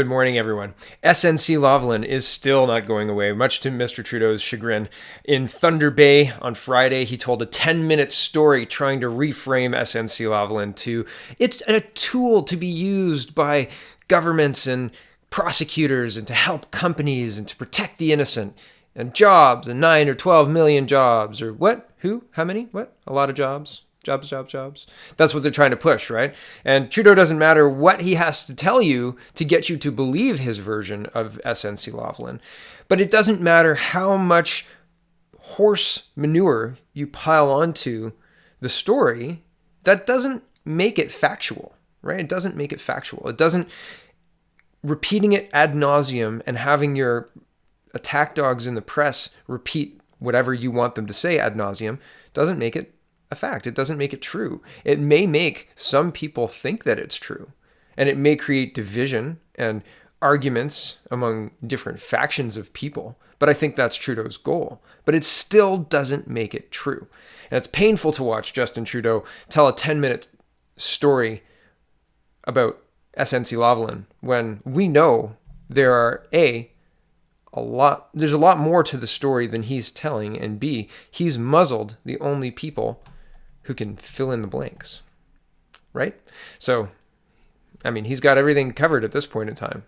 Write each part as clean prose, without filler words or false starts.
Good morning, everyone. SNC Lavalin is still not going away, much to Mr. Trudeau's chagrin. In Thunder Bay on Friday, he told a 10-minute story trying to reframe SNC Lavalin to it's a tool to be used by governments and prosecutors and to help companies and to protect the innocent and jobs and 9 or 12 million jobs or what? Who? How many? What? A lot of jobs. Jobs. That's what they're trying to push, right? And Trudeau doesn't matter what he has to tell you to get you to believe his version of SNC Lavalin. But it doesn't matter how much horse manure you pile onto the story. That doesn't make it factual, right? It doesn't make it factual. It doesn't, repeating it ad nauseum and having your attack dogs in the press repeat whatever you want them to say ad nauseum doesn't make it a fact. It doesn't make it true. It may make some people think that it's true, and it may create division and arguments among different factions of people, but I think that's Trudeau's goal. But it still doesn't make it true. And it's painful to watch Justin Trudeau tell a 10-minute story about SNC Lavalin when we know there are there's a lot more to the story than he's telling, and B, he's muzzled the only people who can fill in the blanks, right? So, I mean, he's got everything covered at this point in time,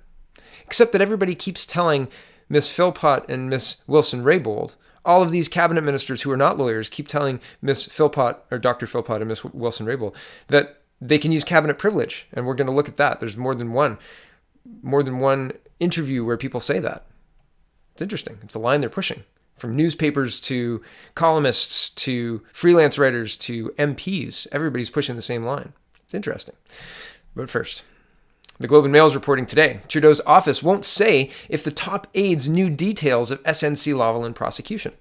except that everybody keeps telling Miss Philpott and Miss Wilson-Raybould, all of these cabinet ministers who are not lawyers keep telling Miss Philpott or Dr. Philpott and Miss Wilson-Raybould that they can use cabinet privilege, and we're going to look at that. There's more than one interview where people say that. It's interesting. It's a line they're pushing. From newspapers to columnists to freelance writers to MPs, everybody's pushing the same line. It's interesting. But first, the Globe and Mail is reporting today, Trudeau's office won't say if the top aides knew details of SNC Lavalin prosecution.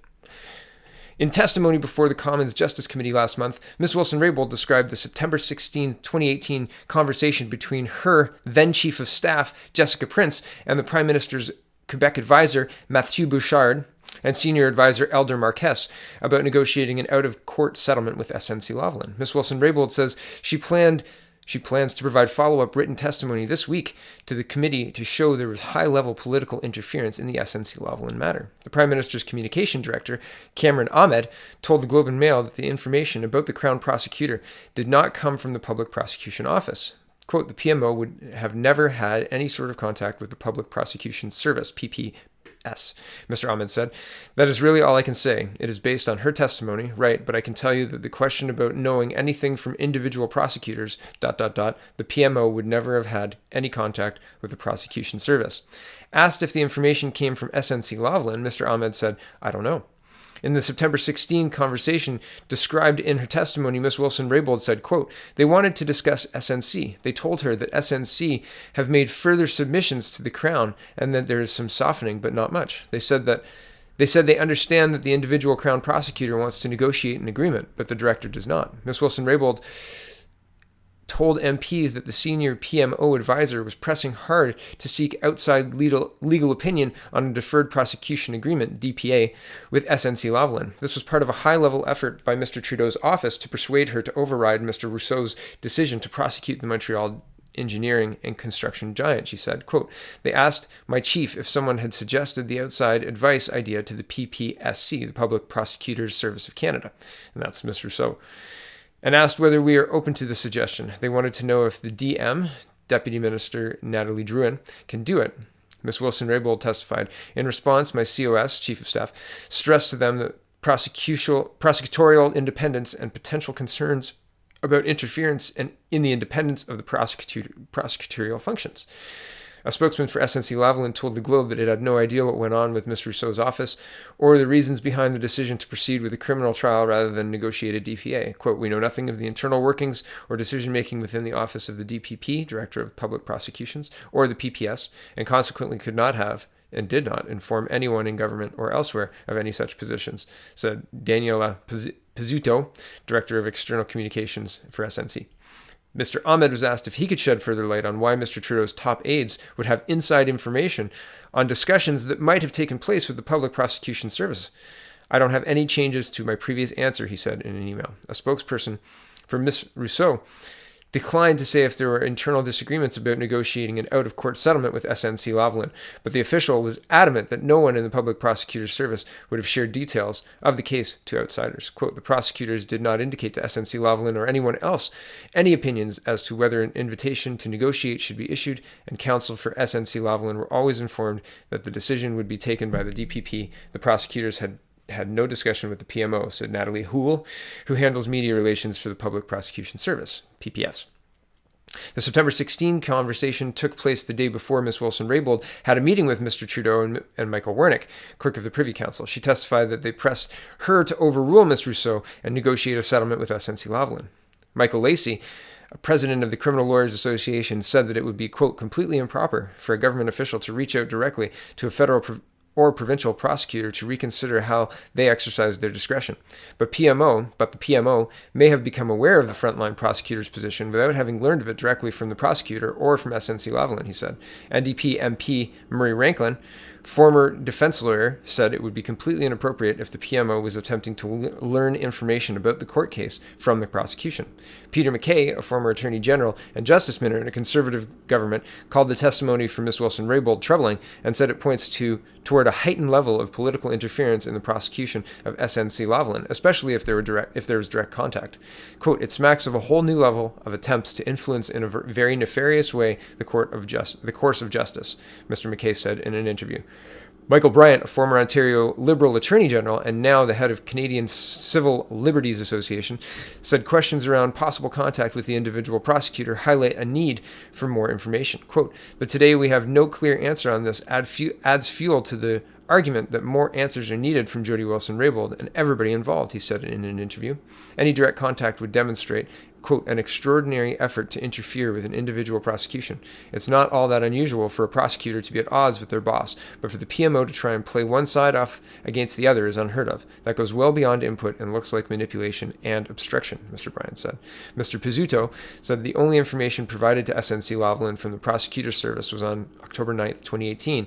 In testimony before the Commons Justice Committee last month, Ms. Wilson-Raybould described the September 16, 2018 conversation between her then Chief of Staff, Jessica Prince, and the Prime Minister's Quebec advisor, Mathieu Bouchard, and senior advisor Elder Marquez about negotiating an out-of-court settlement with SNC Lavalin. Ms. Wilson-Raybould says she plans to provide follow-up written testimony this week to the committee to show there was high-level political interference in the SNC Lavalin matter. The Prime Minister's communication director, Cameron Ahmed, told the Globe and Mail that the information about the Crown prosecutor did not come from the Public Prosecution Office. Quote, the PMO would have never had any sort of contact with the Public Prosecution Service, PPS, Mr. Ahmed said. That is really all I can say. It is based on her testimony, right, but I can tell you that the question about knowing anything from individual prosecutors, the PMO would never have had any contact with the prosecution service. Asked if the information came from SNC Lavalin, Mr. Ahmed said, I don't know. In the September 16 conversation described in her testimony, Ms. Wilson-Raybould said, quote, they wanted to discuss SNC. They told her that SNC have made further submissions to the Crown and that there is some softening, but not much. They said they understand that the individual Crown prosecutor wants to negotiate an agreement, but the director does not. Ms. Wilson-Raybould told MPs that the senior PMO advisor was pressing hard to seek outside legal opinion on a deferred prosecution agreement, DPA, with SNC Lavalin. This was part of a high-level effort by Mr. Trudeau's office to persuade her to override Mr. Rousseau's decision to prosecute the Montreal engineering and construction giant, she said. Quote, they asked my chief if someone had suggested the outside advice idea to the PPSC, the Public Prosecutors Service of Canada, and that's Ms. Rousseau, and asked whether we are open to the suggestion. They wanted to know if the DM, Deputy Minister Nathalie Drouin, can do it. Ms. Wilson-Raybould testified. In response, my COS, Chief of Staff, stressed to them that prosecutorial independence and potential concerns about interference in the independence of the prosecutorial functions. A spokesman for SNC Lavalin told the Globe that it had no idea what went on with Ms. Rousseau's office or the reasons behind the decision to proceed with a criminal trial rather than negotiate a DPA. Quote, we know nothing of the internal workings or decision-making within the office of the DPP, Director of Public Prosecutions, or the PPS, and consequently could not have and did not inform anyone in government or elsewhere of any such positions, said Daniela Pizzuto, Director of External Communications for SNC. Mr. Ahmed was asked if he could shed further light on why Mr. Trudeau's top aides would have inside information on discussions that might have taken place with the Public Prosecution Service. I don't have any changes to my previous answer, he said in an email. A spokesperson for Ms. Rousseau declined to say if there were internal disagreements about negotiating an out-of-court settlement with SNC Lavalin, but the official was adamant that no one in the public prosecutor's service would have shared details of the case to outsiders. Quote, the prosecutors did not indicate to SNC Lavalin or anyone else any opinions as to whether an invitation to negotiate should be issued, and counsel for SNC Lavalin were always informed that the decision would be taken by the DPP. The prosecutors had no discussion with the PMO, said Natalie Houle, who handles media relations for the Public Prosecution Service, PPS. The September 16 conversation took place the day before Ms. Wilson-Raybould had a meeting with Mr. Trudeau and Michael Wernick, clerk of the Privy Council. She testified that they pressed her to overrule Ms. Rousseau and negotiate a settlement with SNC Lavalin. Michael Lacey, president of the Criminal Lawyers Association, said that it would be, quote, completely improper for a government official to reach out directly to a federal or provincial prosecutor to reconsider how they exercise their discretion. But the PMO may have become aware of the frontline prosecutor's position without having learned of it directly from the prosecutor or from SNC Lavalin, he said. NDP MP Murray Rankin, former defense lawyer, said it would be completely inappropriate if the PMO was attempting to learn information about the court case from the prosecution. Peter MacKay, a former Attorney General and Justice Minister in a Conservative government, called the testimony from Ms. Wilson-Raybould troubling and said it points toward a heightened level of political interference in the prosecution of SNC Lavalin, especially if there was direct contact. Quote, it smacks of a whole new level of attempts to influence in a very nefarious way the course of justice, Mr. MacKay said in an interview. Michael Bryant, a former Ontario Liberal Attorney General and now the head of Canadian Civil Liberties Association, said questions around possible contact with the individual prosecutor highlight a need for more information. Quote, but today we have no clear answer on this adds fuel to the argument that more answers are needed from Jody Wilson-Raybould and everybody involved, he said in an interview. Any direct contact would demonstrate, quote, an extraordinary effort to interfere with an individual prosecution. It's not all that unusual for a prosecutor to be at odds with their boss, but for the PMO to try and play one side off against the other is unheard of. That goes well beyond input and looks like manipulation and obstruction, Mr. Bryan said. Mr. Pizzuto said the only information provided to SNC Lavalin from the prosecutor's service was on October 9th, 2018,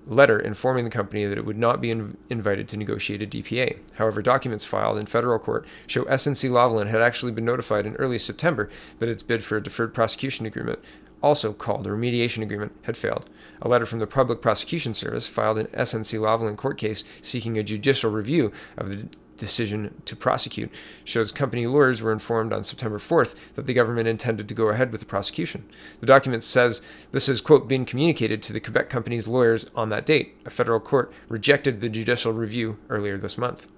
letter informing the company that it would not be invited to negotiate a DPA. However, documents filed in federal court show SNC Lavalin had actually been notified in early September that its bid for a deferred prosecution agreement, also called a remediation agreement, had failed. A letter from the Public Prosecution Service filed an SNC Lavalin court case seeking a judicial review of the decision to prosecute shows company lawyers were informed on September 4th that the government intended to go ahead with the prosecution. The document says this has, quote, been communicated to the Quebec company's lawyers on that date. A federal court rejected the judicial review earlier this month.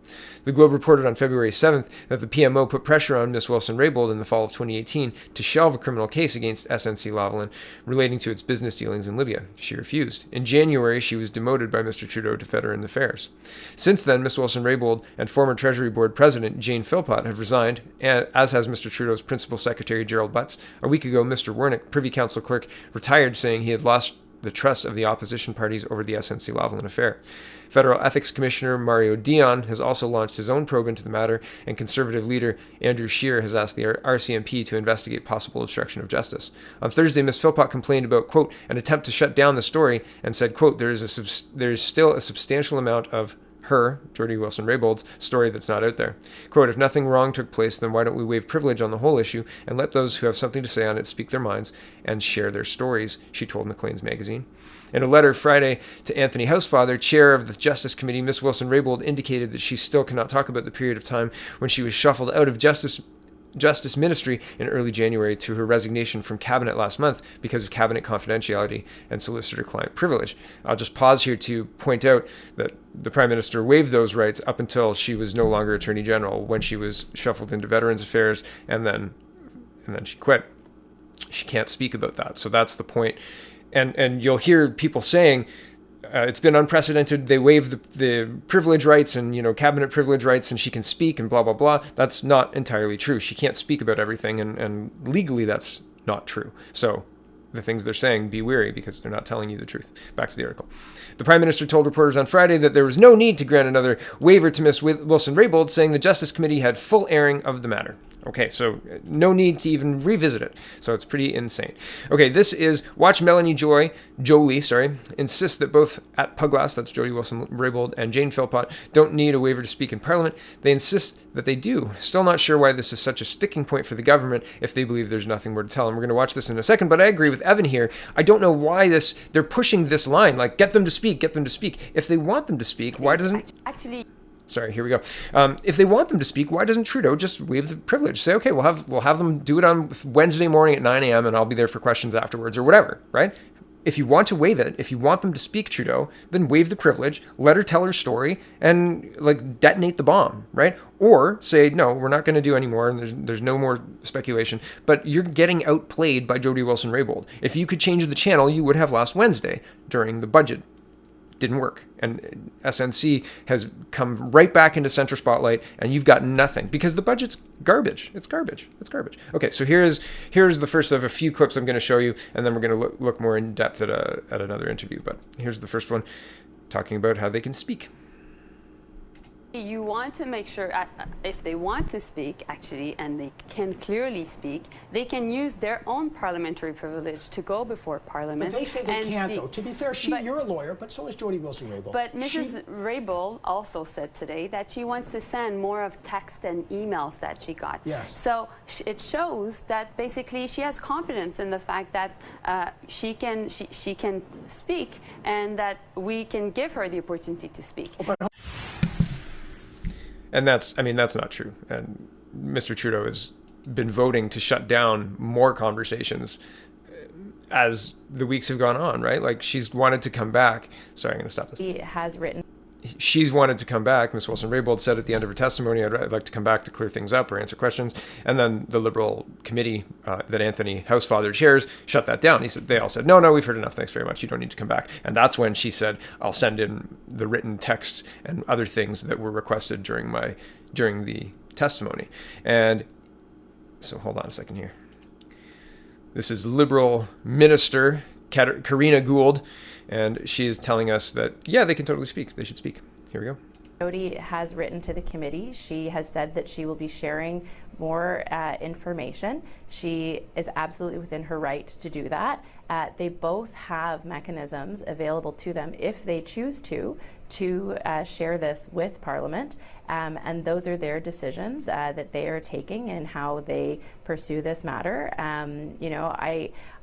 The Globe reported on February 7th that the PMO put pressure on Ms. Wilson-Raybould in the fall of 2018 to shelve a criminal case against SNC Lavalin relating to its business dealings in Libya. She refused. In January, she was demoted by Mr. Trudeau to Veteran Affairs. Since then, Ms. Wilson-Raybould and former Treasury Board President Jane Philpott have resigned, and as has Mr. Trudeau's Principal Secretary Gerald Butts. A week ago, Mr. Wernick, Privy Council clerk, retired, saying he had lost the trust of the opposition parties over the SNC Lavalin affair. Federal Ethics Commissioner Mario Dion has also launched his own probe into the matter, and Conservative leader Andrew Scheer has asked the RCMP to investigate possible obstruction of justice. On Thursday, Ms. Philpott complained about, quote, an attempt to shut down the story and said, quote, there is still a substantial amount of her, Jody Wilson-Raybould's, story that's not out there. Quote, if nothing wrong took place, then why don't we waive privilege on the whole issue and let those who have something to say on it speak their minds and share their stories, she told Maclean's magazine. In a letter Friday to Anthony Housefather, chair of the Justice Committee, Ms. Wilson-Raybould indicated that she still cannot talk about the period of time when she was shuffled out of Justice Ministry in early January to her resignation from Cabinet last month because of Cabinet confidentiality and solicitor-client privilege. I'll just pause here to point out that the Prime Minister waived those rights up until she was no longer Attorney General, when she was shuffled into Veterans Affairs, and then she quit. She can't speak about that. So that's the point. And you'll hear people saying, it's been unprecedented. They waived the privilege rights and, cabinet privilege rights, and she can speak and blah, blah, blah. That's not entirely true. She can't speak about everything, and legally that's not true. So the things they're saying, be wary, because they're not telling you the truth. Back to the article. The Prime Minister told reporters on Friday that there was no need to grant another waiver to Ms. Wilson-Raybould, saying the Justice Committee had full airing of the matter. Okay, so no need to even revisit it. So it's pretty insane. Okay, this is watch Melanie Jolie, insists that both at Puglass, that's Jody Wilson-Raybould, and Jane Philpott don't need a waiver to speak in Parliament. They insist that they do. Still not sure why this is such a sticking point for the government if they believe there's nothing more to tell. And we're going to watch this in a second, but I agree with Evan here. I don't know why they're pushing this line, like get them to speak. If they want them to speak, why doesn't... Sorry, here we go. If they want them to speak, why doesn't Trudeau just waive the privilege? Say, okay, we'll have them do it on Wednesday morning at 9 a.m. and I'll be there for questions afterwards or whatever, right? If you want to waive it, if you want them to speak, Trudeau, then waive the privilege, let her tell her story, and like detonate the bomb, right? Or say, no, we're not going to do any more, and there's no more speculation. But you're getting outplayed by Jody Wilson-Raybould. If you could change the channel, you would have last Wednesday during the budget. Didn't work, and SNC has come right back into center spotlight, and you've got nothing because the budget's garbage. It's garbage. Okay, so here's the first of a few clips I'm going to show you, and then we're going to look more in depth at another interview. But here's the first one, talking about how they can speak. You want to make sure if they want to speak, actually, and they can clearly speak, they can use their own parliamentary privilege to go before Parliament. But they say they can't, though. To be fair, you're a lawyer, but so is Jody Wilson-Raybould. But Mrs. Raybould also said today that she wants to send more of text and emails that she got. Yes. So it shows that basically she has confidence in the fact that she can speak and that we can give her the opportunity to speak. And that's not true. And Mr. Trudeau has been voting to shut down more conversations as the weeks have gone on, right? Like she's wanted to come back. Sorry, I'm going to stop this. He has written. She's wanted to come back. Ms. Wilson-Raybould said at the end of her testimony, I'd like to come back to clear things up or answer questions. And then the Liberal committee that Anthony Housefather chairs shut that down. They all said, no, we've heard enough. Thanks very much. You don't need to come back. And that's when she said, I'll send in the written text and other things that were requested during the testimony. And so hold on a second here. This is Liberal Minister Karina Gould. And she is telling us that, yeah, they can totally speak. They should speak. Here we go. Jody has written to the committee. She has said that she will be sharing more information. She is absolutely within her right to do that. They both have mechanisms available to them if they choose to share this with Parliament. And those are their decisions that they are taking and how they pursue this matter.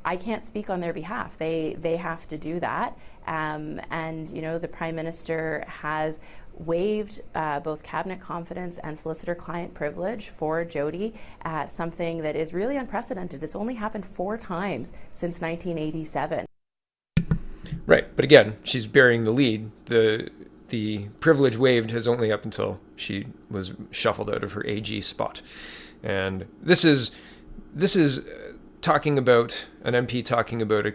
I can't speak on their behalf. They have to do that. And the Prime Minister has waived both cabinet confidence and solicitor-client privilege for Jody, something that is really unprecedented. It's only happened 4 times since 1987. Right, but again, she's bearing the lead. The privilege waived has only up until she was shuffled out of her AG spot, and this is talking about an MP talking about a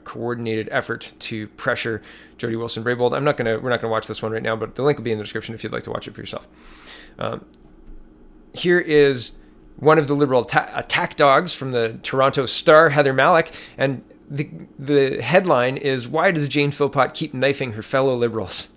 coordinated effort to pressure Jody Wilson-Raybould. We're not gonna watch this one right now, but the link will be in the description if you'd like to watch it for yourself. Here is one of the Liberal attack dogs from the Toronto Star, Heather Malik, and the headline is, "Why does Jane Philpott keep knifing her fellow Liberals?"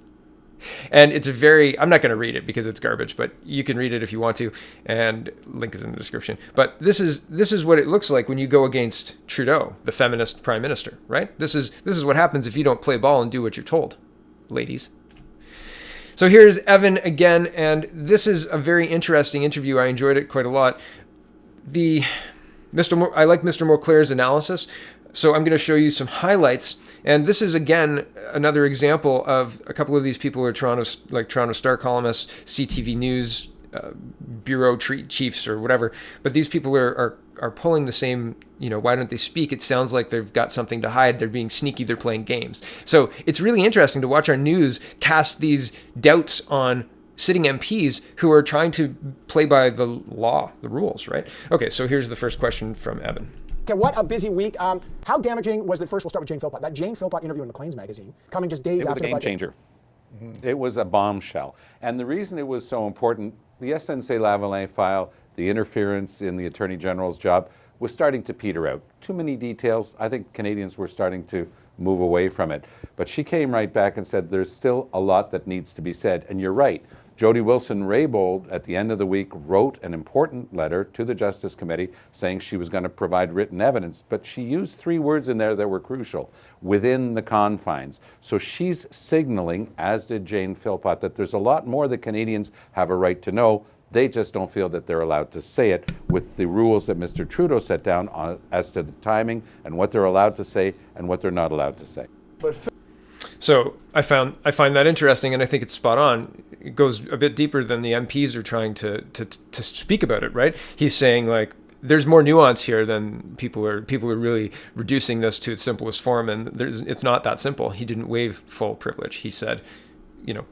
And it's I'm not going to read it because it's garbage, but you can read it if you want to, and link is in the description. But this is what it looks like when you go against Trudeau, the feminist prime minister, right? This is what happens if you don't play ball and do what you're told, ladies. So here's Evan again, and this is a very interesting interview. I enjoyed it quite a lot. I like Mr. Mauclair's analysis, so I'm going to show you some highlights. And this is, again, another example of a couple of these people are Toronto Star columnists, CTV News, bureau chiefs or whatever. But these people are pulling the same, why don't they speak? It sounds like they've got something to hide. They're being sneaky. They're playing games. So it's really interesting to watch our news cast these doubts on sitting MPs who are trying to play by the law, the rules, right? Okay, so here's the first question from Evan. Okay, what a busy week. How damaging was we'll start with Jane Philpott. That Jane Philpott interview in Maclean's magazine, coming just days after the budget. It was a game changer. Mm-hmm. It was a bombshell. And the reason it was so important, the SNC Lavalin file, the interference in the Attorney General's job, was starting to peter out. Too many details. I think Canadians were starting to move away from it. But she came right back and said, there's still a lot that needs to be said. And you're right. Jody Wilson-Raybould, at the end of the week, wrote an important letter to the Justice Committee saying she was going to provide written evidence, but she used 3 words in there that were crucial: within the confines. So she's signaling, as did Jane Philpott, that there's a lot more that Canadians have a right to know. They just don't feel that they're allowed to say it with the rules that Mr. Trudeau set down as to the timing and what they're allowed to say and what they're not allowed to say. So I find that interesting, and I think it's spot on. It goes a bit deeper than the MPs are trying to speak about it, right? He's saying, like, there's more nuance here than people are really reducing this to its simplest form, and it's not that simple. He didn't waive full privilege. He said,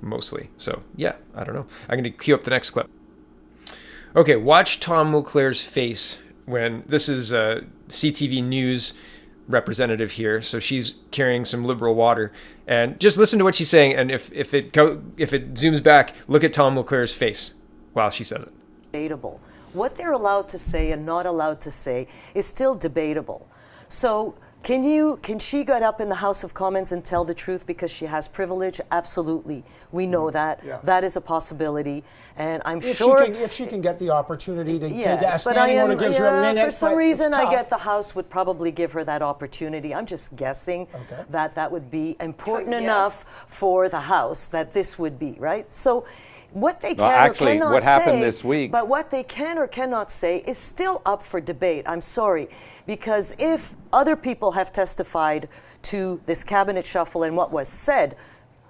mostly. So yeah, I don't know. I'm going to cue up the next clip. Okay, watch Tom Mulcair's face when this is a CTV News representative here, so she's carrying some Liberal water, and just listen to what she's saying. And if it zooms back, look at Tom Mulcair's face while she says it. Debatable. What they're allowed to say and not allowed to say is still debatable. So can she get up in the House of Commons and tell the truth because she has privilege? Absolutely. We know that. Yeah. That is a possibility. And I'm sure... if she can get the opportunity to yes, take a standing order, gives her a minute. For some reason, I get the House would probably give her that opportunity. I'm just guessing that would be important enough for the House that this would be, right? So... what they can or cannot what happened say, this week, but what they can or cannot say is still up for debate. I'm sorry, because if other people have testified to this cabinet shuffle and what was said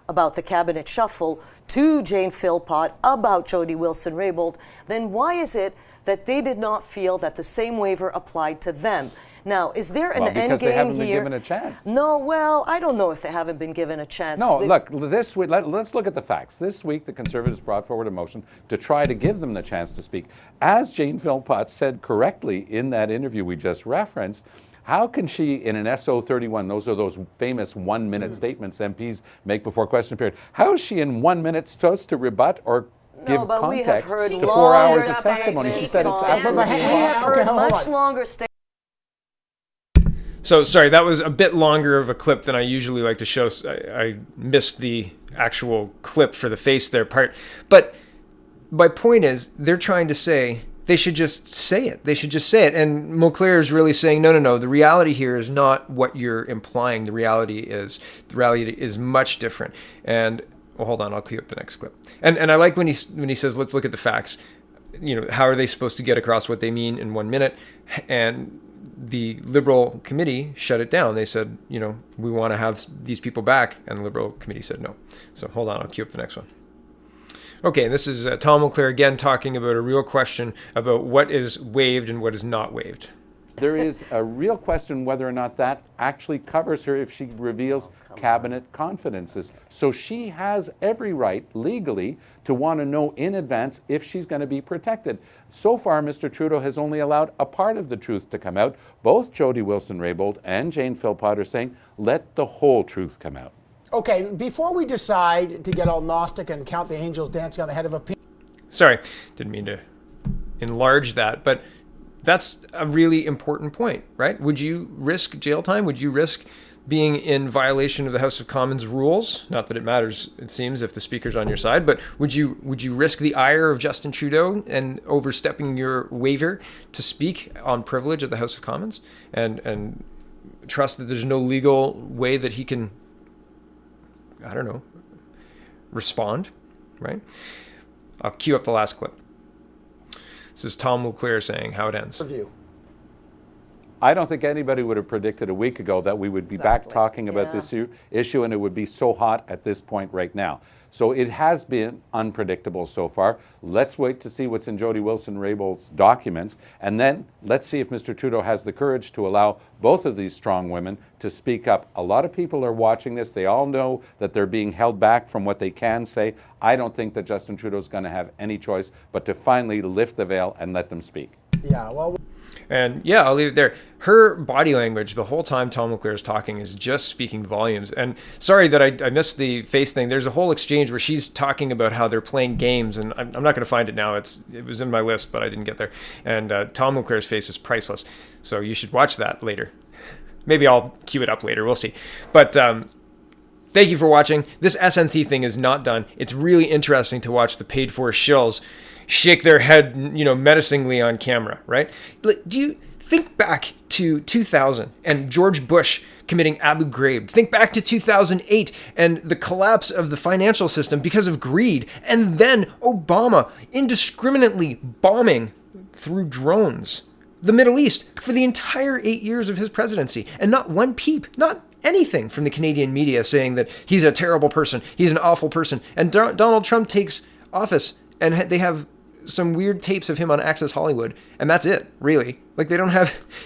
about the cabinet shuffle to Jane Philpott about Jody Wilson-Raybould, then why is it that they did not feel that the same waiver applied to them? Now, is there an end game here? Because they haven't been given a chance. No, well, I don't know if they haven't been given a chance. No, look, this week, let's look at the facts. This week, the Conservatives brought forward a motion to try to give them the chance to speak. As Jane Philpott said correctly in that interview we just referenced, how can she, in an SO 31, those are those famous 1-minute statements MPs make before question period, how is she in 1 minute supposed to rebut or give context to 4 hours of testimony? She said it's absolutely impossible. We have heard much longer statements. So, sorry, that was a bit longer of a clip than I usually like to show. I missed the actual clip for the face there part. But my point is, they're trying to say they should just say it. They should just say it. And Mulcair is really saying, no. The reality here is not what you're implying. The reality is much different. And, well, hold on, I'll cue up the next clip. And I like when he says, let's look at the facts. How are they supposed to get across what they mean in 1 minute? And the Liberal committee shut it down. They said, we want to have these people back. And the Liberal committee said no. So hold on, I'll cue up the next one. Okay, and this is Tom Mulcair again talking about a real question about what is waived and what is not waived. There is a real question whether or not that actually covers her if she reveals cabinet confidences. So she has every right legally to want to know in advance if she's going to be protected. So far, Mr. Trudeau has only allowed a part of the truth to come out. Both Jody Wilson-Raybould and Jane Philpott are saying, let the whole truth come out. Okay, before we decide to get all Gnostic and count the angels dancing on the head of a pea... Sorry, didn't mean to enlarge that, but that's a really important point, right? Would you risk jail time? Would you risk being in violation of the House of Commons rules? Not that it matters, it seems, if the Speaker's on your side, but would you risk the ire of Justin Trudeau and overstepping your waiver to speak on privilege at the House of Commons and trust that there's no legal way that he can, I don't know, respond, right? I'll cue up the last clip. This is Tom Mulcair saying how it ends. Review. I don't think anybody would have predicted a week ago that we would be back talking about this issue and it would be so hot at this point right now. So it has been unpredictable so far. Let's wait to see what's in Jody Wilson-Raybould's documents, and then let's see if Mr. Trudeau has the courage to allow both of these strong women to speak up. A lot of people are watching this. They all know that they're being held back from what they can say. I don't think that Justin Trudeau's going to have any choice but to finally lift the veil and let them speak. Yeah, well... And yeah, I'll leave it there. Her body language the whole time Tom Mulcair is talking is just speaking volumes. And sorry that I missed the face thing. There's a whole exchange where she's talking about how they're playing games, and I'm not going to find it now. It was in my list, but I didn't get there. And Tom Mulcair's face is priceless. So you should watch that later. Maybe I'll cue it up later. We'll see. But thank you for watching. This SNC thing is not done. It's really interesting to watch the paid-for shills shake their head, menacingly on camera, right? Do you think back to 2000 and George Bush committing Abu Ghraib? Think back to 2008 and the collapse of the financial system because of greed, and then Obama indiscriminately bombing through drones the Middle East for the entire 8 years of his presidency, and not one peep, not anything from the Canadian media saying that he's a terrible person, he's an awful person. And Donald Trump takes office and they have some weird tapes of him on Access Hollywood, and that's it, really. Like,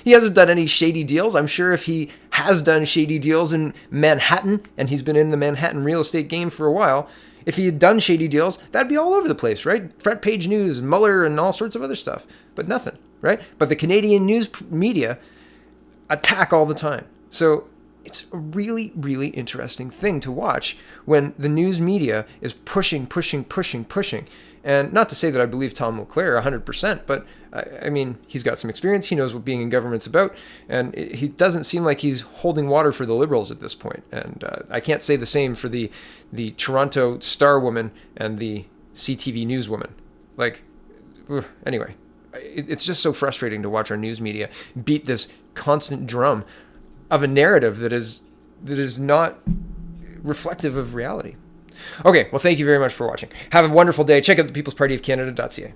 he hasn't done any shady deals. I'm sure if he has done shady deals in Manhattan, and he's been in the Manhattan real estate game for a while, if he had done shady deals, that'd be all over the place, right? Front page news, Mueller, and all sorts of other stuff. But nothing, right? But the Canadian news media attack all the time. So it's a really, really interesting thing to watch when the news media is pushing. And not to say that I believe Tom LeClaire 100%, but I mean, he's got some experience. He knows what being in government's about. And he doesn't seem like he's holding water for the Liberals at this point. And I can't say the same for the Toronto Star woman and the CTV News woman. Like, anyway, it's just so frustrating to watch our news media beat this constant drum of a narrative that is not reflective of reality. Okay, well, thank you very much for watching. Have a wonderful day. Check out the peoplespartyofcanada.ca.